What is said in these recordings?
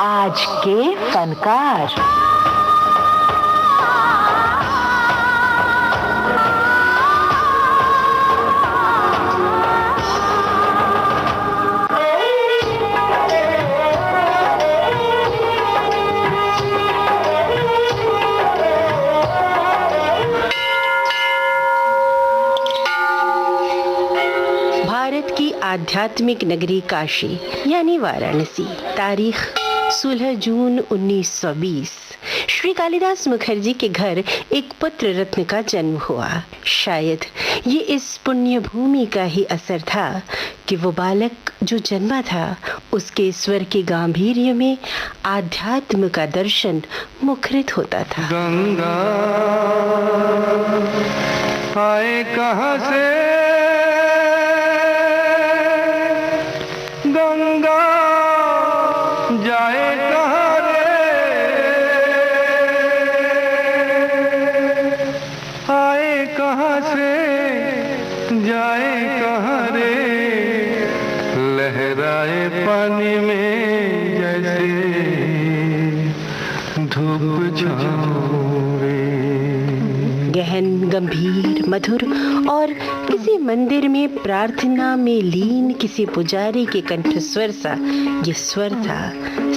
आज के फनकार। भारत की आध्यात्मिक नगरी काशी यानी वाराणसी, तारीख 16 जून 1920। श्री कालिदास मुखर्जी के घर एक पुत्र रत्न का जन्म हुआ। शायद ये इस पुण्य भूमि का ही असर था कि वो बालक जो जन्मा था उसके स्वर के गांभीर्य में आध्यात्म का दर्शन मुखरित होता था। गंगा आए कहाँ से, गंगा जाए कहाँ रे, आए कहाँ से जाए कहाँ रे, लहराए पानी में जैसे धूप छाँव रे। गहन, गंभीर, मधुर और किसी मंदिर में प्रार्थना में लीन किसी पुजारी के कंठस्वर सा ये स्वर था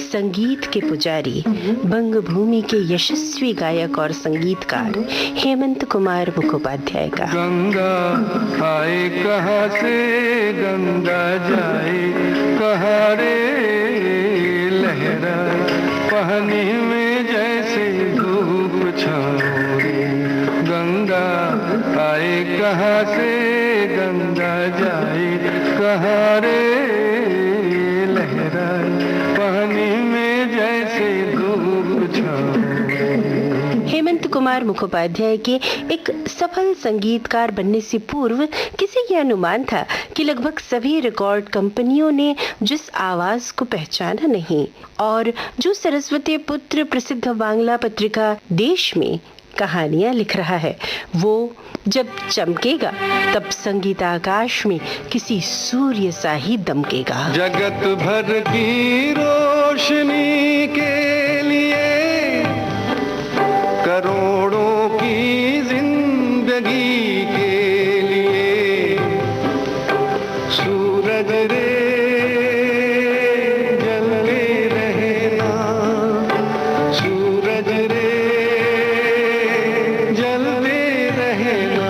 संगीत के पुजारी, बंग भूमि के यशस्वी गायक और संगीतकार हेमंत कुमार मुखोपाध्याय का। गंगा आए कहाँ से, गंगा जाए कहाँ रे, लहराए पानी में जैसे धूप छाँव रे। गंगा आए कहाँ से, गंगा जाए कहाँ रे, लहराए पानी में जैसे धूप छाँव रे। हेमंत कुमार मुखोपाध्याय के एक सफल संगीतकार बनने से पूर्व किसी ये अनुमान था कि लगभग सभी रिकॉर्ड कंपनियों ने जिस आवाज को पहचाना नहीं और जो सरस्वती पुत्र प्रसिद्ध बांग्ला पत्रिका देश में कहानियां लिख रहा है, वो जब चमकेगा तब संगीत आकाश में किसी सूर्य सा ही दमकेगा। जगत भर की रोशनी के लिए, करोड़ों की जिंदगी के लिए, सूरज रे जलते रहना, सूरज रे जलते रहना।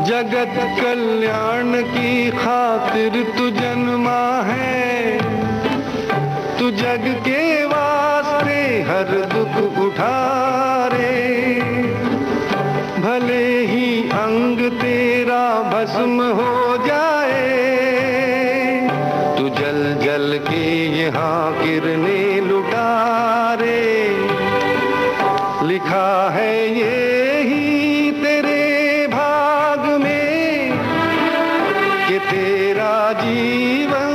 जगत कल्याण की खातिर तू जन्मा है, तू जग के वास्ते हर दुख उठा रे। भले ही अंग तेरा भस्म हो जाए, तू जल जल के यहाँ किरणें लुटा रे। लिखा है ये ही तेरे भाग में कि तेरा जीवन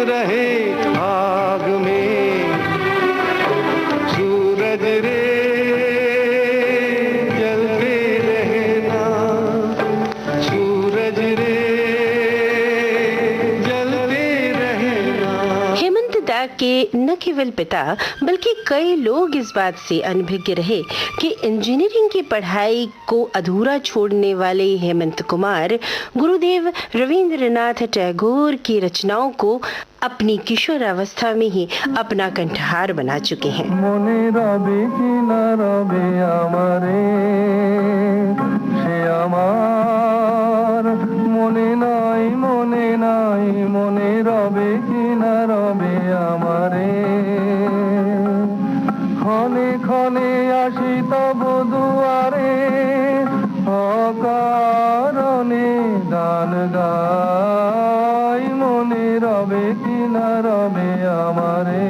रहे भाग में। सूरज रे जलते रहना, सूरज रे जलते रहना। हेमंत दा के न केवल पिता बल्कि कई लोग इस बात से अनभिज्ञ रहे कि इंजीनियरिंग की पढ़ाई को अधूरा छोड़ने वाले हेमंत कुमार गुरुदेव रविंद्रनाथ टैगोर की रचनाओं को अपनी किशोरावस्था में ही अपना कंठहार बना चुके हैं। মনে রবে কি না রবে আমারে, সে আমার মনে নাই, মনে নাই, মনে রবে কি না রবে আমারে। ক্ষণে ক্ষণে আসি তব দুয়ারে, অকারণে গান গাই, মনে রবে কি না রবে আমারে।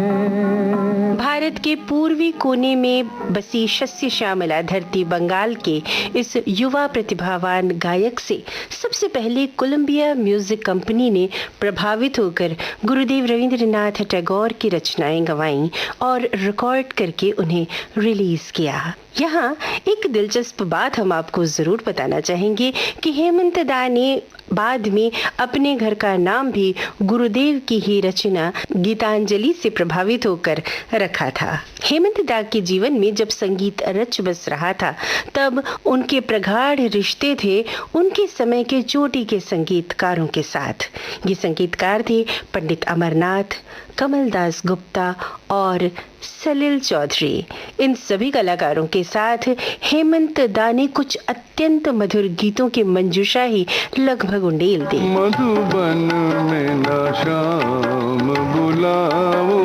भारत के पूर्वी कोने में बसी शस्य श्यामला धरती बंगाल के इस युवा प्रतिभावान गायक से सबसे पहले कोलंबिया म्यूजिक कंपनी ने प्रभावित होकर गुरुदेव रवींद्रनाथ टैगोर की रचनाएं गवाईं और रिकॉर्ड करके उन्हें रिलीज किया। यहाँ एक दिलचस्प बात हम आपको जरूर बताना चाहेंगे कि हेमंत दा ने बाद में अपने घर का नाम भी गुरुदेव की ही रचना गीतांजलि से प्रभावित होकर रखा था। हेमंत दा के जीवन में जब संगीत रच बस रहा था तब उनके प्रगाढ़ रिश्ते थे उनके समय के चोटी के संगीतकारों के साथ। ये संगीतकार थे पंडित अमरनाथ, कमलदास गुप्ता और सलिल चौधरी। इन सभी कलाकारों के साथ हेमंत दा ने कुछ अत्यंत मधुर गीतों की मंजूषा ही लगभग उंडेल दी। मधुबन में ना शाम बुलाओ,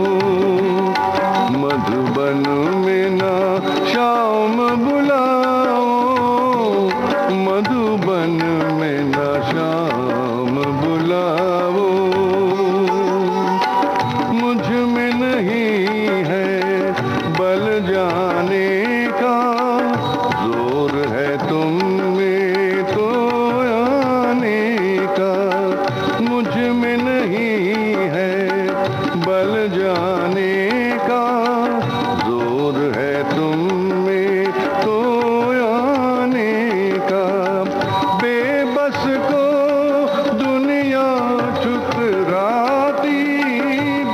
मधुबन में ना शाम बुलाओ, मधुबन में ना शाम बुलाओ, मुझ में नहीं है बल जाने का, जोर है तुम में तो आने का, मुझ में नहीं है बल जाने का, जोर है तुम में तो आने का, बेबस को दुनिया ठुकराती,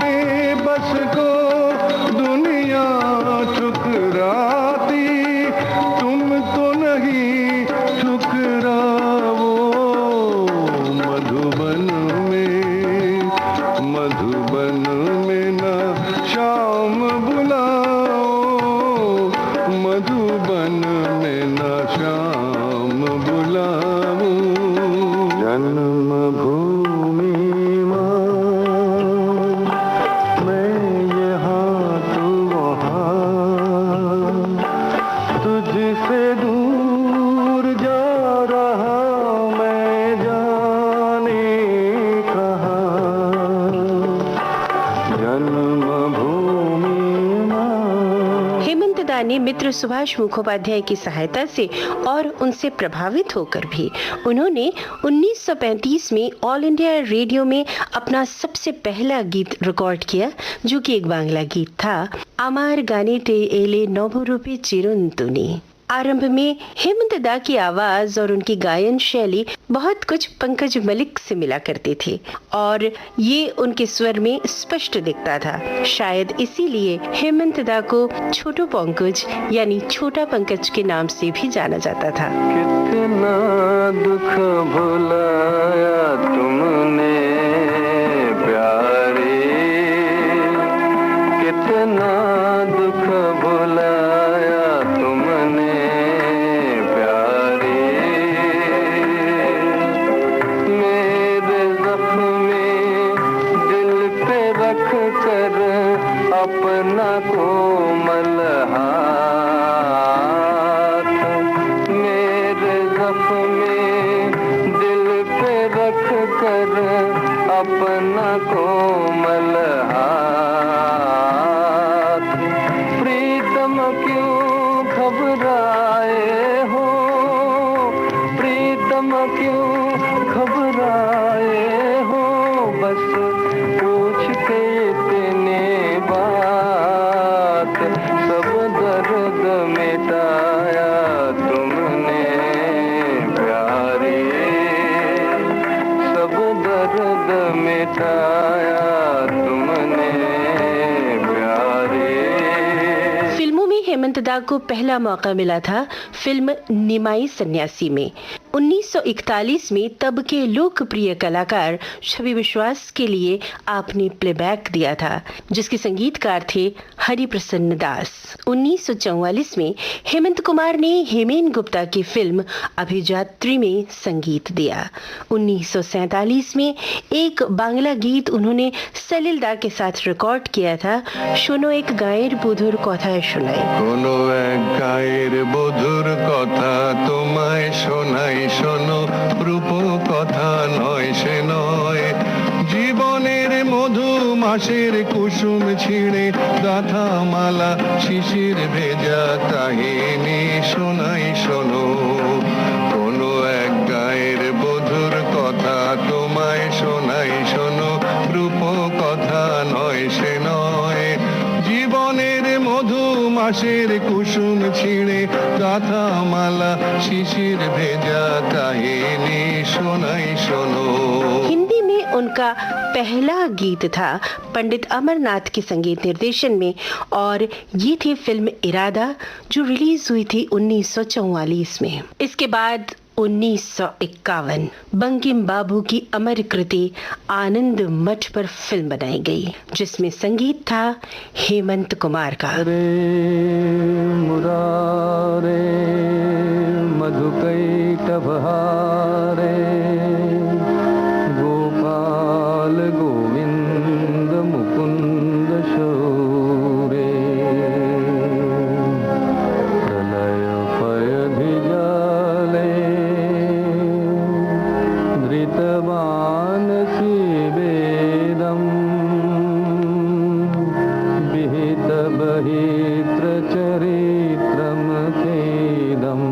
बेबस को दुनिया ठुकराती, तुम तो नहीं ठुकराओ, मधुबन में, मधुबन में ना शाम बुलाओ, मधुबन में ना शाम बुलाओ, जन्मभूमि माँ, मैं यहाँ तू वहाँ, तुझसे दूर जा रहा मैं जाने कहाँ, जन्मभूमि माँ। हेमंत दा ने मित्र सुभाष मुखोपाध्याय की सहायता से और उनसे प्रभावित होकर भी उन्होंने 1935 में ऑल इंडिया रेडियो में अपना सबसे पहला गीत रिकॉर्ड किया, जो कि एक बांग्ला गीत था, आमार गाने टे एले नवरूपे चिरंतुनी। आरंभ में हेमंत दा की आवाज और उनकी गायन शैली बहुत कुछ पंकज मलिक से मिला करते थे और ये उनके स्वर में स्पष्ट दिखता था। शायद इसीलिए हेमंत दा को छोटू पंकज यानी छोटा पंकज के नाम से भी जाना जाता था। कितना दुख भुलाया तुमने प्यारे, कितना दुख भुलाया तुमने प्यारे, मेरे जख्म दिल पे रख कर अपना कोमल हाथ, मेरे जख्म दिल पे रख कर अपना कोमल हाथ, प्रीतम क्यों घबराए हो, प्रीतम क्यों घबराए हो, बस पूछ के इतने बात, सब दर्द मिटाया तुमने प्यारे, सब दर्द मिटाया तुमने प्यारे। फिल्मों में हेमंत दा को पहला मौका मिला था फिल्म निमाई सन्यासी में 1941 में। तब के लोकप्रिय कलाकार छवि विश्वास के लिए आपने प्लेबैक दिया था, जिसके संगीतकार थे हरि प्रसन्न दास। 1944 में हेमंत कुमार ने हेमेन गुप्ता की फिल्म अभिजात्री में संगीत दिया। 1947 में एक बांग्ला गीत उन्होंने सलिल दा के साथ रिकॉर्ड किया था, शोनो एक गायर बुधुर कथा शोनाई। কোনো এক গায়ের বধুর কথা তোমায় শোনাই, শোনো রূপ কথা নয় সে নয়, জীবনের মধু মাসের কুসুম ছিঁড়ে গাথা মালা শিশির ভেজা কাহিনী শোনাই শোনো, কোনো এক গায়ের বধুর কথা তোমায় শোনাই শোনো, রূপ কথা নয় সে নয়, জীবনের মধু মাসের কুসুম ছিঁড়ে গাথা মালা শিশির ভেজা কাহিনী শোনাই শোনো। हिंदी में उनका पहला गीत था पंडित अमरनाथ के संगीत निर्देशन में, और ये थी फिल्म इरादा जो रिलीज हुई थी 1944 में। इसके बाद 1951 बंकिम बाबू की अमर कृति आनंद मठ पर फिल्म बनाई गई, जिसमें संगीत था हेमंत कुमार का। रे मुरारे मधुकैटभहारे गोपाल गोविंद मुकुंद शौरे, प्रलय पयधिजाले धृतमानसी वेदम विहित बहित्र चरित्रम खेदम।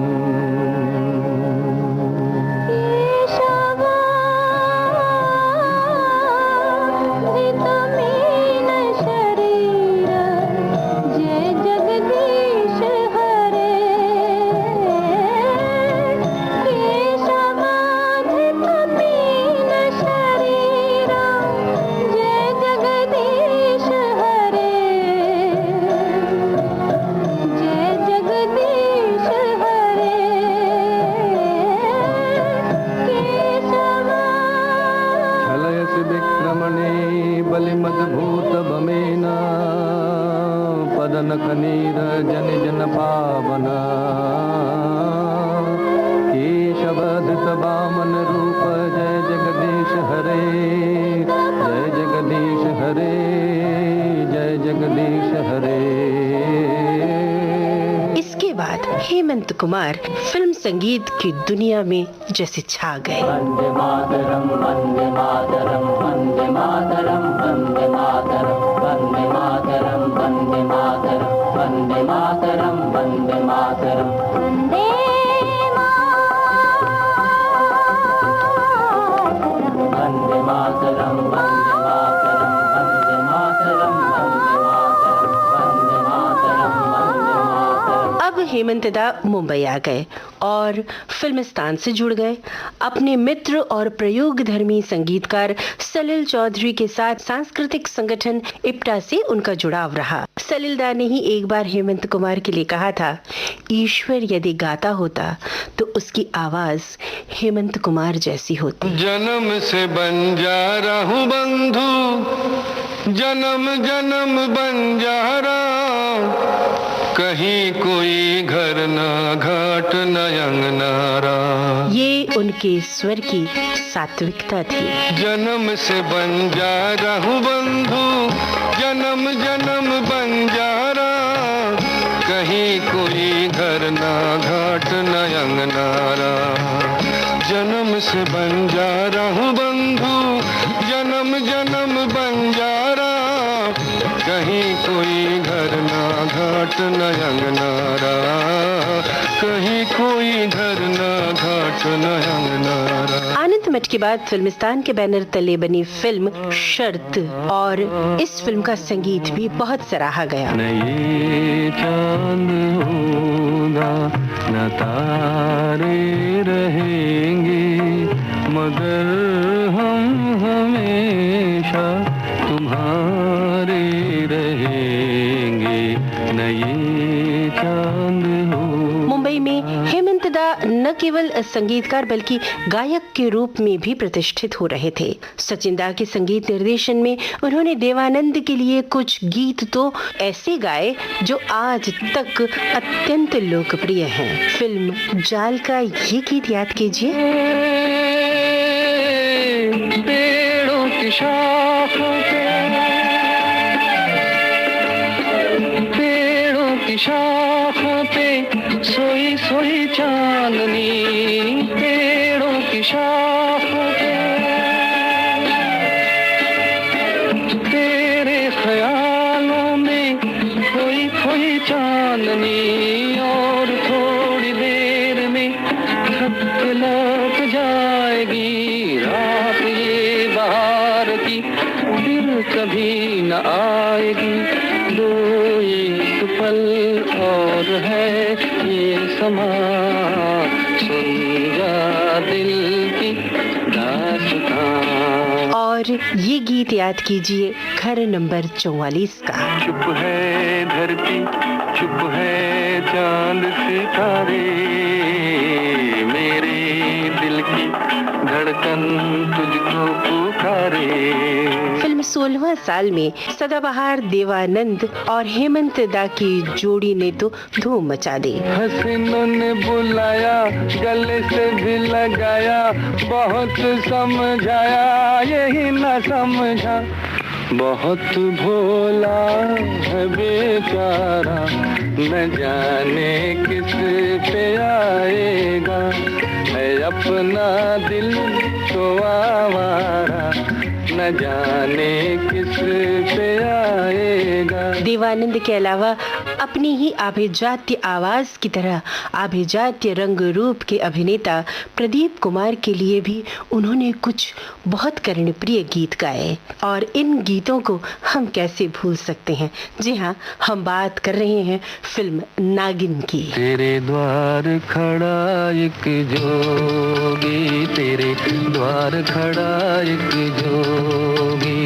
बलिमद्भूत बमेना पदन खनीर जन जन पावना, केशवधृत वामन रूप जय जगदीश हरे, जय जगदीश हरे, जय जगदीश हरे। इसके बाद हेमंत कुमार फिल्म संगीत की दुनिया में जैसे छा गए। वंदे मातरम वंदे मातरम वंदे मातरम वंदे मातरम वंदे मातरम वंदे मातरम वंदे मातरम वंदे मातरम वंदे मातरम वंदे मातरम वंदे मातरम वंदे मातरम वंदे मातरम। अब हेमंत दा मुंबई आ गए और फिल्मिस्तान से जुड़ गए। अपने मित्र और प्रयोगधर्मी संगीतकार सलिल चौधरी के साथ सांस्कृतिक संगठन इप्टा से उनका जुड़ाव रहा। सलिल दा ने ही एक बार हेमंत कुमार के लिए कहा था, ईश्वर यदि गाता होता तो उसकी आवाज हेमंत कुमार जैसी होती। जन्म से बंजारा हूँ बंधु, जन्म जन्म बंजारा, कहीं कोई घर ना घाट न अंगनारा। ये उनके स्वर की सात्विकता थी। जन्म से बंजारा हूँ बंधु, जन्म जन्म बंजारा, कहीं कोई घर ना घाट न अंगनारा। जन्म से बंजारा हूँ बंधु, जन्म जन्म बंजारा, कहीं कोई घर ना घाट न अंगनारा, कहीं कोई घर ना घाट न अंगनारा। आनंद मठ के बाद फिल्मिस्तान के बैनर तले बनी फिल्म शर्त, और इस फिल्म का संगीत भी बहुत सराहा गया। न ये चांद होगा न तारे रहेंगे, मगर हम हमेशा तुम्हारे रहेंगे, न ये चांद हो। मुंबई में हेमंत दा न केवल संगीतकार बल्कि गायक के रूप में भी प्रतिष्ठित हो रहे थे। सचिन दा के संगीत निर्देशन में उन्होंने देवानंद के लिए कुछ गीत तो ऐसे गाए जो आज तक अत्यंत लोकप्रिय हैं। फिल्म जाल का ये गीत याद कीजिए। पेड़ों की शाखों पे, पेड़ों की शाखों पे सोई सोई चांदनी, पेड़ों की शाखों पे, चांदनी और थोड़ी देर में थक लौट जाएगी रात ये बहार की फिर कभी न आएगी। दो एक पल और है ये समा सुन जा दिल की दास्तां। और ये गीत याद कीजिए घर नंबर 44 का। चुप है धरती चुप है चांद सितारे मेरे दिल की धड़कन तुझको पुकारे। फिल्म 16वां साल में सदाबहार देवानंद और हेमंत दा की जोड़ी ने तो धूम मचा दी। हसीनों ने बुलाया गले से भी लगाया बहुत समझाया यही न समझा। बहुत भोला है बेचारा न जाने किस पे आएगा है अपना दिल तो आवारा न जाने किस पे आएगा। देवानंद के अलावा अपनी ही अभिजात्य आवाज की तरह अभिजात्य रंग रूप के अभिनेता प्रदीप कुमार के लिए भी उन्होंने कुछ बहुत कर्णप्रिय गीत गाए और इन गीतों को हम कैसे भूल सकते हैं। जी हाँ, हम बात कर रहे हैं फिल्म नागिन की। तेरे द्वार खड़ा एक जोगी तेरे द्वार खड़ा एक जोगी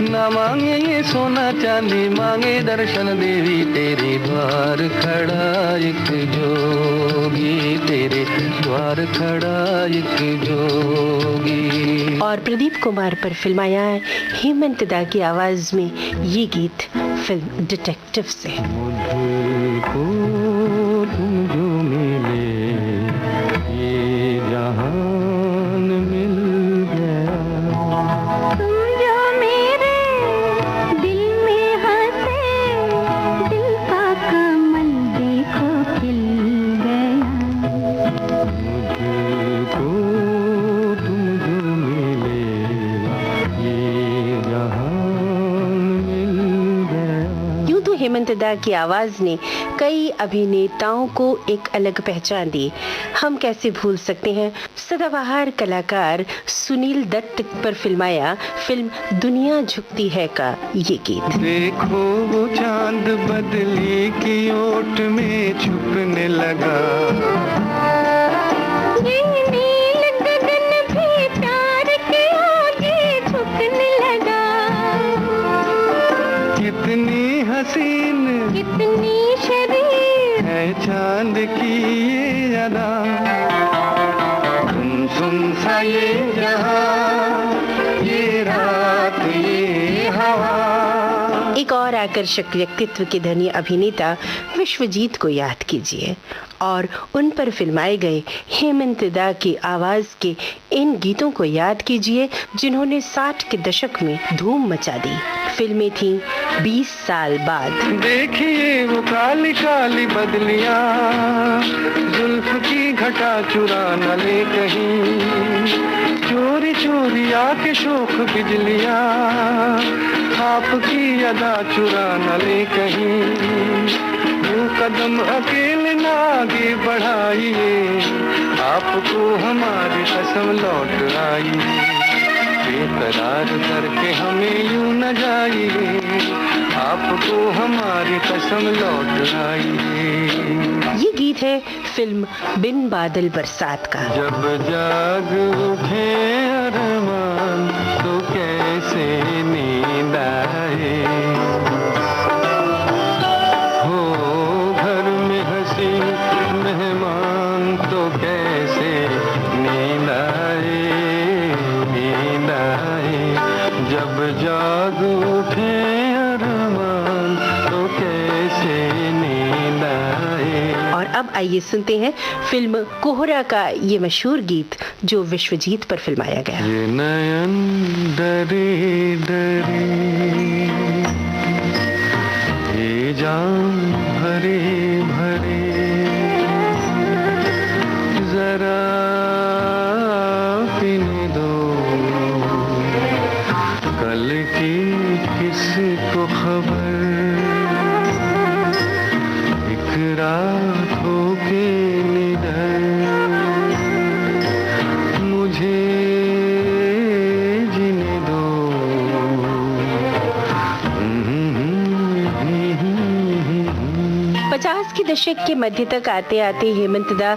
ना मांगे ये सोना चांदी मांगे दर्शन देवी तेरे द्वार खड़ा एक जोगी तेरे द्वार खड़ा एक जोगी। और प्रदीप कुमार पर फिल्माया है हेमंत दा की आवाज में ये गीत फिल्म डिटेक्टिव से। मुझको तुम जो मिले ये जहान मिल गया। तुम जो मेरे दिल में हंसे दिल का कमल देखो खिल गया। मुझको तुम जो मिले ये जहान मिल गया। यूं तो हेमंत दा की आवाज ने कई अभिनेताओं को एक अलग पहचान दी। हम कैसे भूल सकते हैं सदाबहार कलाकार सुनील दत्त पर फिल्माया फिल्म दुनिया झुकती है का ये गीत। देखो वो चांद बदली की ओट में छुपने लगा। ये नील गगन भी प्यार के आगे झुकने लगा। कितनी हसीन कितनी शरीर है चांद की ये अदा सुन सा ये जहां ये रात ये हवा। एक और आकर्षक व्यक्तित्व के धनी अभिनेता विश्वजीत को याद कीजिए और उन पर फिल्माए गए हेमंत दा की आवाज के इन गीतों को याद कीजिए जिन्होंने 60 के दशक में धूम मचा दी। फिल्में थीं 20 साल बाद। देखिए वो काली काली बदलियां जुल्फ की घटा चुरा न ले कहीं चोरी चोरी आके शोख बिजलियां आपकी अदा चुरा न ले कहीं। यूं कदम अकेले ना आगे बढ़ाइए आपको हमारी कसम लौट आई। बेकरार करके हमें यूं न जाइए आपको हमारी कसम लौट आई। ये गीत है फिल्म बिन बादल बरसात का। जब जाग उठे अरमान तो कैसे नींद आए हो घर में हंसी मेहमान तो कैसे नींद आए नींद आए। जब जाग उठे अरमान तो कैसे नींद आए। और अब आइए सुनते हैं फिल्म कोहरा का ये मशहूर गीत जो विश्वजीत पर फिल्माया गया। ये नयन डरे डरे ये जान भरे भरे जरा पीने दो कल की किसको खबर रातों के निडर मुझे जीने दो। 50 के दशक के मध्य तक आते आते हेमंत दा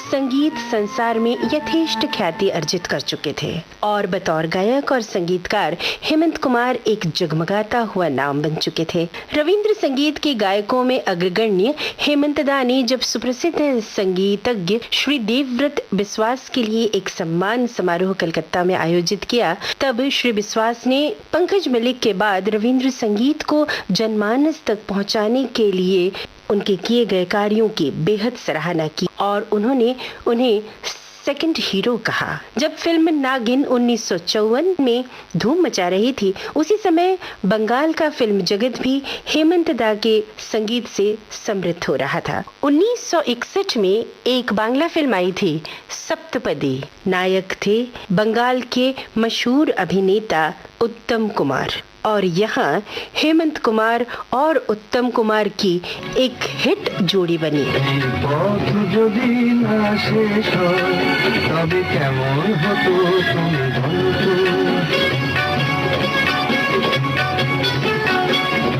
संगीत संसार में यथेष्ट ख्याति अर्जित कर चुके थे और बतौर गायक और संगीतकार हेमंत कुमार एक जगमगाता हुआ नाम बन चुके थे। रविंद्र संगीत के गायकों में अग्रगण्य हेमंत दा ने जब सुप्रसिद्ध संगीतज्ञ श्री देवव्रत बिस्वास के लिए एक सम्मान समारोह कलकत्ता में आयोजित किया, तब श्री बिस्वास ने पंकज मलिक के बाद रविंद्र संगीत को जनमानस तक पहुंचाने के लिए उनके किए गए कार्यों की बेहद सराहना की और उन्होंने उन्हें सेकंड हीरो कहा। जब फिल्म नागिन 1954 में धूम मचा रही थी, उसी समय बंगाल का फिल्म जगत भी हेमंत दा के संगीत से समृद्ध हो रहा था। 1961 में एक बांग्ला फिल्म आई थी सप्तपदी। नायक थे बंगाल के मशहूर अभिनेता उत्तम कुमार और यहाँ हेमंत कुमार और उत्तम कुमार की एक हिट जोड़ी बनी। পথ যদি না শেষ হয় তবে কেমন হতো তুমি বলো তো।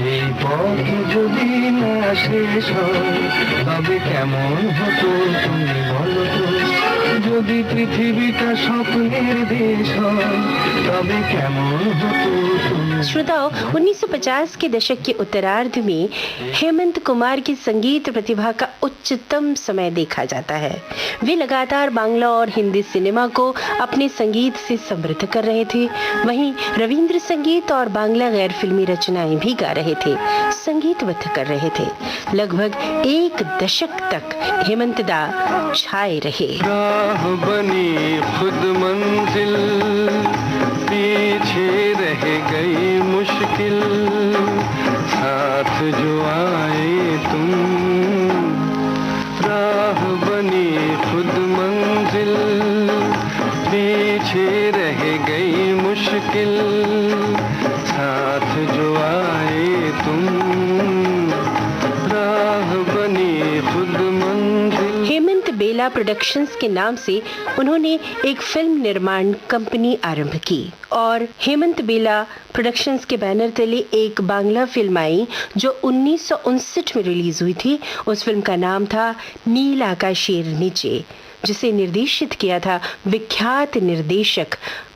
এই পথ যদি না শেষ হয় তবে কেমন হতো তুমি বলো তো। যদি পৃথিবীটা স্বপ্নের দেশ হয় তবে কেমন হতো তুমি। श्रोताओं, 1950 के दशक के उत्तरार्ध में हेमंत कुमार की संगीत प्रतिभा का उच्चतम समय देखा जाता है। वे लगातार बांग्ला और हिंदी सिनेमा को अपने संगीत से समृद्ध कर रहे थे। वहीं रविंद्र संगीत और बांग्ला गैर फिल्मी रचनाएं भी गा रहे थे, संगीतबद्ध कर रहे थे। लगभग एक दशक तक हेमंत दा छाए रहे। राह बनी खुद मंजिल पीछे रह गई मुश्किल साथ जो आए तुम। राह बनी खुद मंजिल पीछे रह गई मुश्किल साथ जो आए तुम। राह बनी खुद मंजिल। हेमंत बेला प्रोडक्शंस के नाम से उन्होंने एक फिल्म निर्माण कंपनी आरंभ की और हेमंत बेला प्रोडक्शंस के बैनर तले एक बांग्ला फिल्म आई जो 1959 में रिलीज हुई थी। उस फिल्म का नाम था नील आकाशेर नीचे, जिसे निर्देशित किया था विख्यात निर्देशक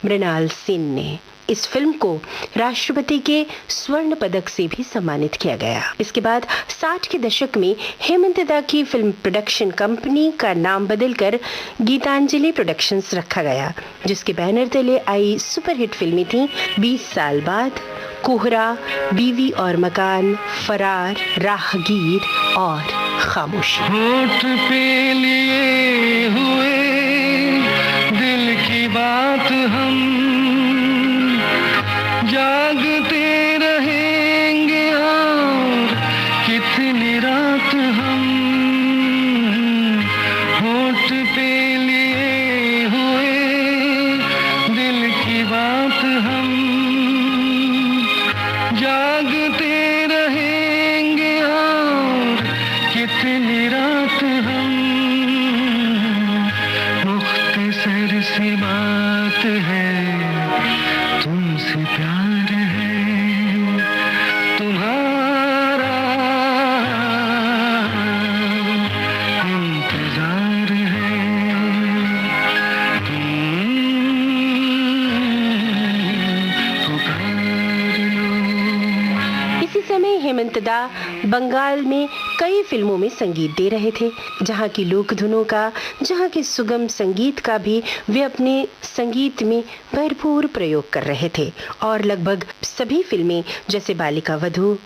मृणाल सेन ने। इस फिल्म को राष्ट्रपति के स्वर्ण पदक से भी सम्मानित किया गया। इसके बाद 60 के दशक में हेमंत दा की फिल्म प्रोडक्शन कंपनी का नाम बदलकर गीतांजलि प्रोडक्शंस रखा गया, जिसके बैनर तले आई सुपरहिट फिल्में थीं 20 साल बाद, कोहरा, बीवी और मकान, फरार, राहगीर और खामोशी। होठ पे लिए हुए दिल की बात हम जागते रहेंगे और कितनी रात हम। होठ पे लिए हुए दिल की बात हम जागते रहेंगे और कितनी रात हम। मुख्तसर सी बात है तुमसे प्यार है तुम्हारा इंतजार है। तुम पुकार लो। इसी समय हेमंत दा बंगाल में कई फिल्मों में संगीत दे रहे थे। जहाँ की लोक धुनों का, जहाँ के सुगम संगीत का भी वे अपने संगीत में भरपूर प्रयोग कर रहे थे और लगभग सभी फिल्में जैसे बालिका वधू,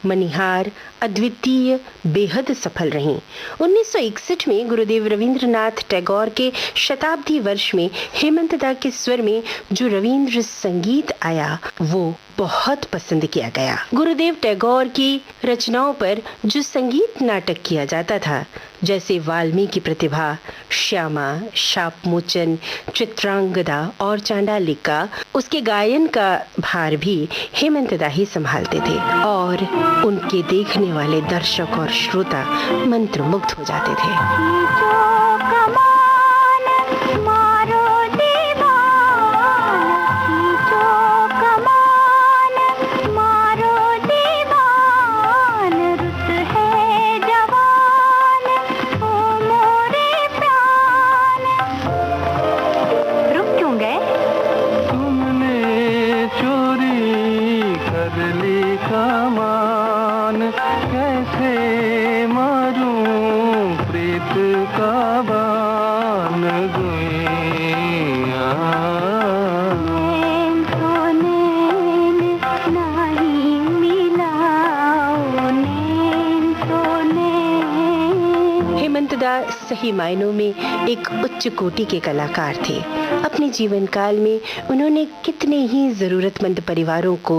मनिहार, अद्वितीय बेहद सफल रहीं। 1961 में गुरुदेव रविंद्रनाथ टैगोर के शताब्दी वर्ष में हेमंत दा के स्वर में जो रविंद्र संगीत आया वो बहुत पसंद किया गया। गुरुदेव टैगोर की रचनाओं पर जो संगीत नियमित नाटक किया जाता था, जैसे वाल्मीकि प्रतिभा, श्यामा, शापमोचन, चित्रांगदा और चांडालिका। उसके गायन का भार भी हेमंत दा ही संभालते थे और उनके देखने वाले दर्शक और श्रोता मंत्रमुग्ध हो जाते थे। कैसे मारूं प्रीत का बान हेमंत दा सही मायनों में एक उच्च कोटि के कलाकार थे। अपने जीवन काल में उन्होंने कितने ही जरूरतमंद परिवारों को,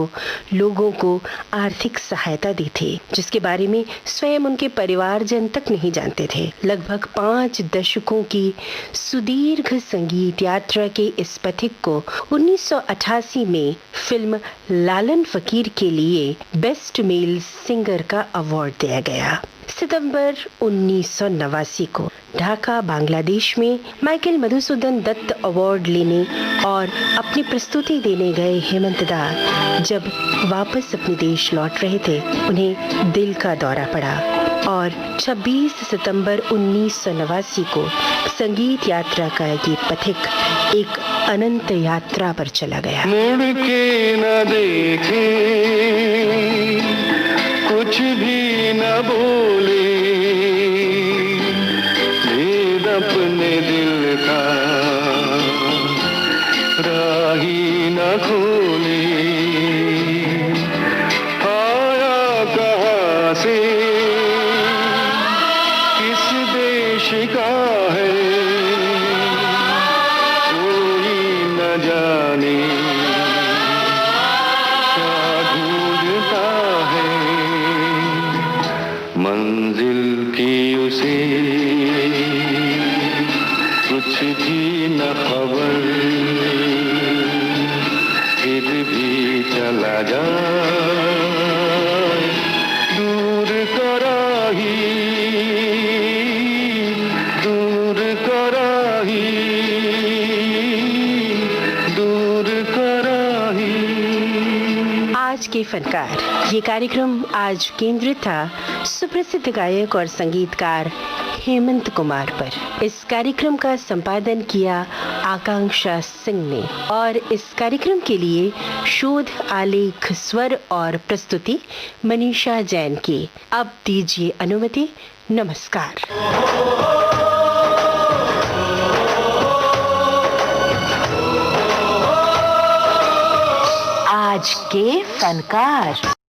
लोगों को आर्थिक सहायता दी थी, जिसके बारे में स्वयं उनके परिवारजन तक नहीं जानते थे। लगभग 5 दशकों की सुदीर्घ संगीत यात्रा के इस पथिक को 1988 में फिल्म लालन फकीर के लिए बेस्ट मेल सिंगर का अवार्ड दिया गया। सितंबर 1989 को ढाका, बांग्लादेश में माइकल मधुसूदन दत्त अवार्ड लेने और अपनी प्रस्तुति देने गए हेमंत दा जब वापस अपने देश लौट रहे थे, उन्हें दिल का दौरा पड़ा और 26 सितंबर 1989 को संगीत यात्रा का ये पथिक एक अनंत यात्रा पर चला गया। मुड़ के न देखे, कुछ भी न बोले, भेद अपने दिल का राही न खोले। आया कहाँ से, किस देश का है, कोई न जाने, क्या ढूंढता है मंजिल की उसे, कुछ भी न खबर, फिर भी चला जाए दूर कराही, दूर कराही, दूर कराही। आज के फनकार ये कार्यक्रम आज केंद्रित था सुप्रसिद्ध गायक और संगीतकार हेमंत कुमार पर। इस कार्यक्रम का संपादन किया आकांक्षा सिंह ने और इस कार्यक्रम के लिए शोध, आलेख, स्वर और प्रस्तुति मनीषा जैन की। अब दीजिए अनुमति। नमस्कार। आज के फनकार।